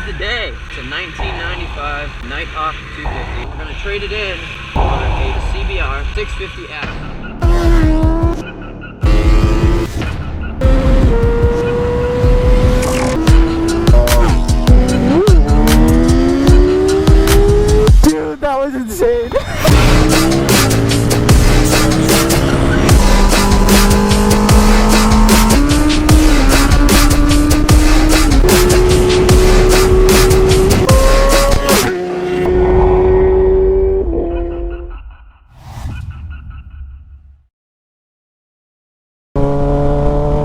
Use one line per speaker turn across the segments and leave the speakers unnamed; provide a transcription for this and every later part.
Today's the day. It's a 1995 Nighthawk 250. We're gonna trade it in on a CBR 650F.
Dude, that was insane.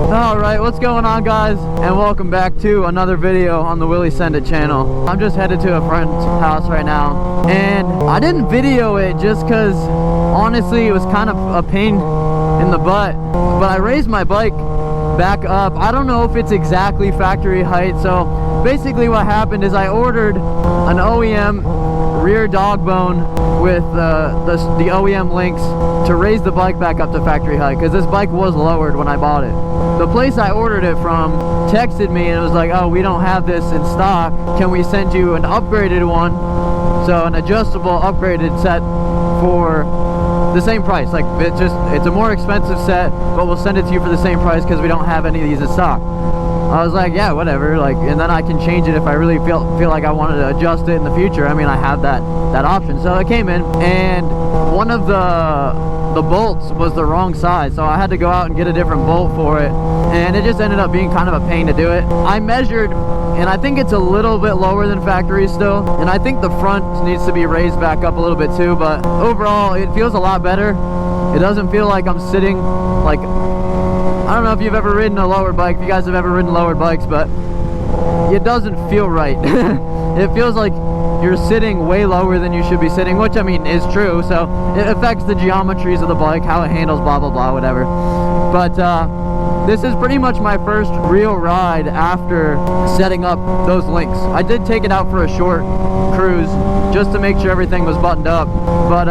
Alright, what's going on, guys? And welcome back to another video on the willysendit channel. I'm just headed to a friend's house right now, and I didn't video it just because honestly it was kind of a pain in the butt. But I raised my bike back up. I don't know if it's exactly factory height, so basically what happened is I ordered an OEM rear dog bone with the OEM links to raise the bike back up to factory height, because this bike was lowered when I bought it. The place I ordered it from texted me and it was like, oh, we don't have this in stock, can we send you an upgraded one? So an adjustable upgraded set for the same price. Like, it's a more expensive set, but we'll send it to you for the same price because we don't have any of these in stock. I was like, yeah, whatever, like, and then I can change it if I really feel like I wanted to adjust it in the future. I mean, I have that option. So it came in, and one of the bolts was the wrong size, so I had to go out and get a different bolt for it, and it just ended up being kind of a pain to do it. I measured, and I think it's a little bit lower than factory still, and I think the front needs to be raised back up a little bit too, but overall it feels a lot better. It doesn't feel like I'm sitting like, I don't know if you've ever ridden a lowered bike, if you guys have ever ridden lowered bikes, but it doesn't feel right. It feels like you're sitting way lower than you should be sitting, which I mean is true, so it affects the geometries of the bike, how it handles, blah blah blah, whatever. But this is pretty much my first real ride after setting up those links. I did take it out for a short cruise just to make sure everything was buttoned up, but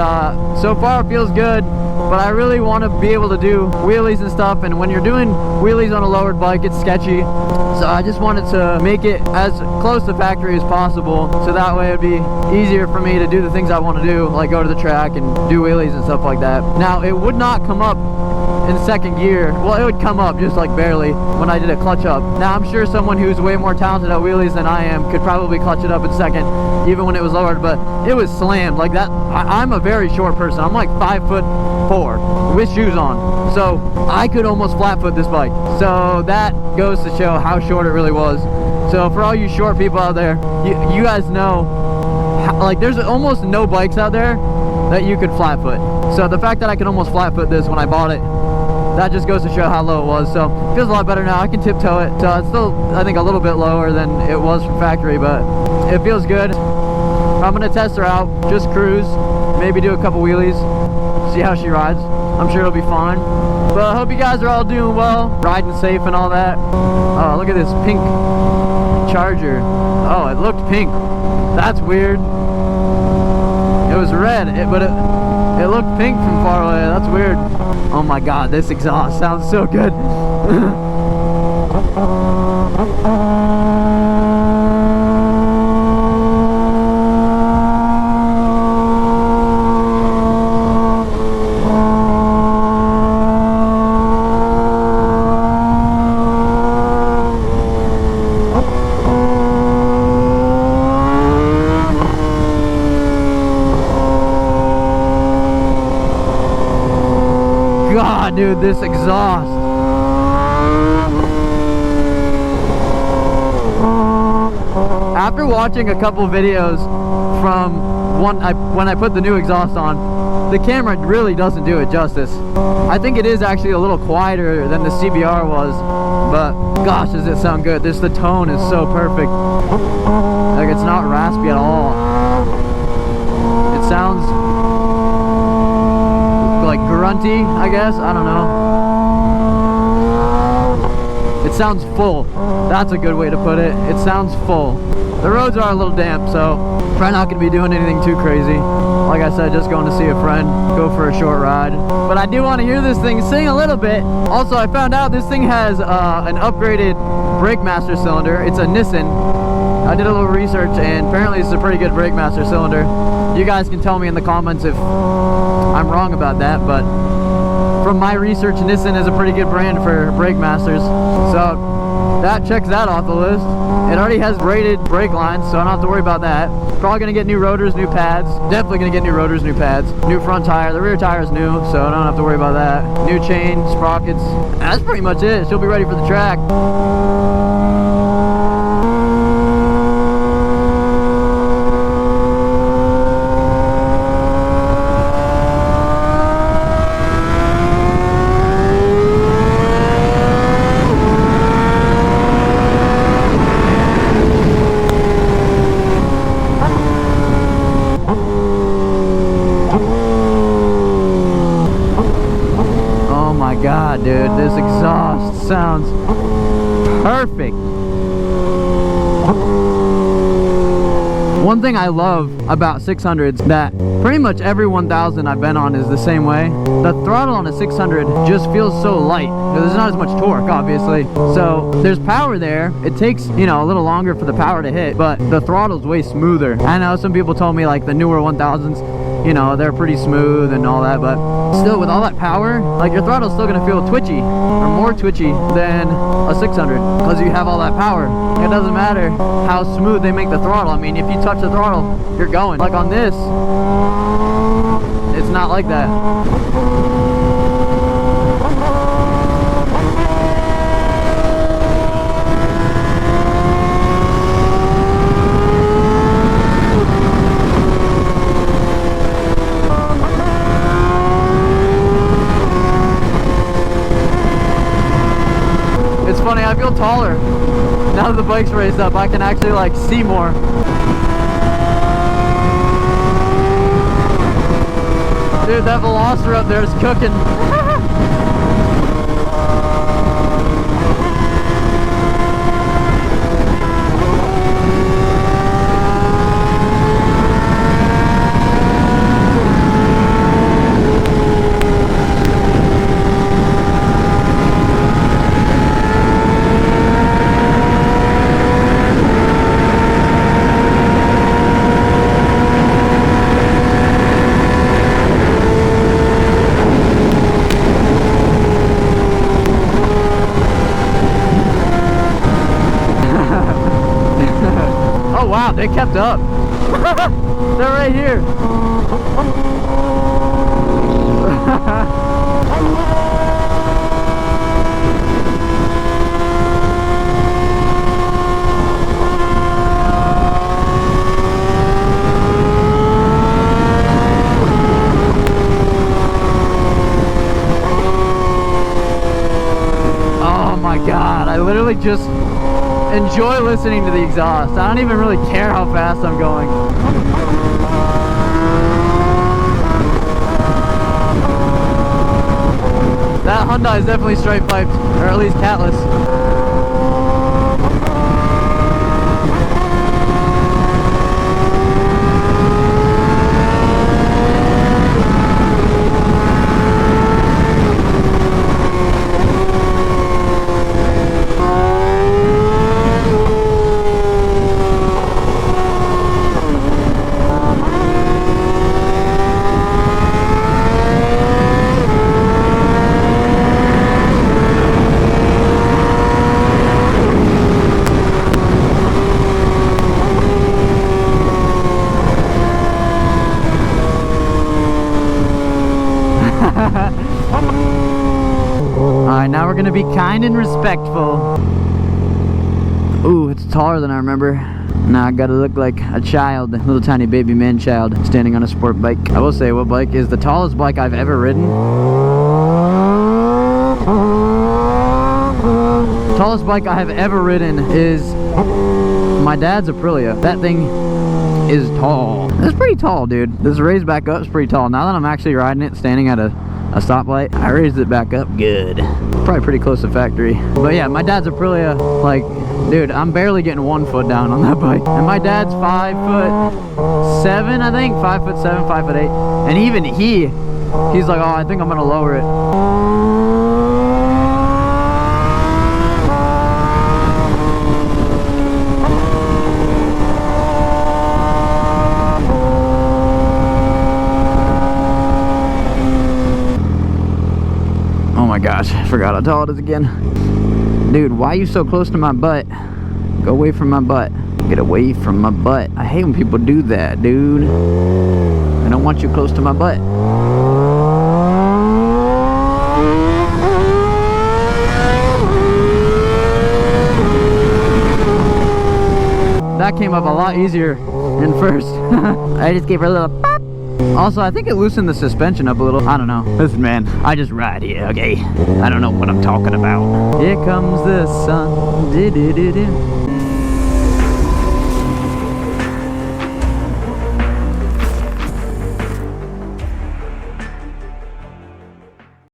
so far it feels good. But I really want to be able to do wheelies and stuff, and when you're doing wheelies on a lowered bike, it's sketchy. So I just wanted to make it as close to factory as possible, so that way it'd be easier for me to do the things I want to do, like go to the track and do wheelies and stuff like that. Now, it would not come up in second gear. Well, it would come up just like barely when I did a clutch up. Now, I'm sure someone who's way more talented at wheelies than I am could probably clutch it up in second, even when it was lowered, but it was slammed like that. I'm a very short person. I'm like 5'4" with shoes on, so I could almost flat foot this bike. So that goes to show how short it really was. So for all you short people out there, you guys know how, like, there's almost no bikes out there that you could flat foot. So the fact that I could almost flat foot this when I bought it, that just goes to show how low it was. So it feels a lot better now. I can tiptoe it. So it's still, I think, a little bit lower than it was from factory, but it feels good. I'm gonna test her out, just cruise, maybe do a couple wheelies, see how she rides. I'm sure it'll be fine. But I hope you guys are all doing well, riding safe and all that. Oh, look at this pink Charger. Oh, it looked pink. That's weird. It was red, but it looked pink from far away. That's weird. Oh my god, this exhaust sounds so good. God, dude, this exhaust. After watching a couple videos from when I put the new exhaust on, the camera really doesn't do it justice. I think it is actually a little quieter than the CBR was, but gosh, does it sound good. The tone is so perfect. Like, it's not raspy at all. It sounds like grunty, I guess. I don't know. It sounds full. That's a good way to put it. It sounds full. The roads are a little damp, so probably not going to be doing anything too crazy. Like I said, just going to see a friend, go for a short ride. But I do want to hear this thing sing a little bit. Also, I found out this thing has an upgraded brake master cylinder. It's a Nissan. I did a little research, and apparently it's a pretty good brake master cylinder. You guys can tell me in the comments if I'm wrong about that, but from my research, Nissan is a pretty good brand for brake masters. So that checks that off the list. It already has rated brake lines, so I don't have to worry about that. Probably gonna get new rotors, new pads. Definitely gonna get new rotors, new pads. New front tire. The rear tire is new, so I don't have to worry about that. New chain, sprockets. That's pretty much it. She'll be ready for the track. God, dude, this exhaust sounds perfect. One thing I love about 600s that pretty much every 1000 I've been on is the same way. The throttle on a 600 just feels so light. There's not as much torque, obviously. So there's power there. It takes, you know, a little longer for the power to hit, but the throttle's way smoother. I know some people told me like the newer 1000s, you know, they're pretty smooth and all that, but still with all that power, like your throttle's still gonna feel twitchy or more twitchy than a 600 because you have all that power. It doesn't matter how smooth they make the throttle. I mean, if you touch the throttle, you're going. Like on this, it's not like that. It's funny, I feel taller. Now that the bike's raised up, I can actually like see more. Dude, that Veloster up there is cooking. Oh wow, they kept up. They're right here. Oh my god, I literally just enjoy listening to the exhaust. I don't even really care how fast I'm going. That Hyundai is definitely straight piped, or at least catless. Alright, now we're gonna be kind and respectful. Ooh, it's taller than I remember. Now I gotta look like a child, a little tiny baby man child, standing on a sport bike. I will say, what bike is the tallest bike I've ever ridden? Tallest bike I have ever ridden is my dad's Aprilia. That thing is tall. It's pretty tall, dude. This raised back up is pretty tall. Now that I'm actually riding it, standing at a stoplight, I raised it back up good. Probably pretty close to factory. But yeah, my dad's Aprilia, like, dude, I'm barely getting 1 foot down on that bike. And my dad's 5'7", I think, 5'7", 5'8". And even he's like, oh, I think I'm gonna lower it. forgot how tall it is again. Dude, why are you so close to my butt? Go away from my butt. Get away from my butt. I hate when people do that, dude. I don't want you close to my butt. That came up a lot easier than first. I just gave her a little pop. Also, I think it loosened the suspension up a little. I don't know. Listen, man, I just ride here, okay? I don't know what I'm talking about. Here comes the sun. Do-do-do-do.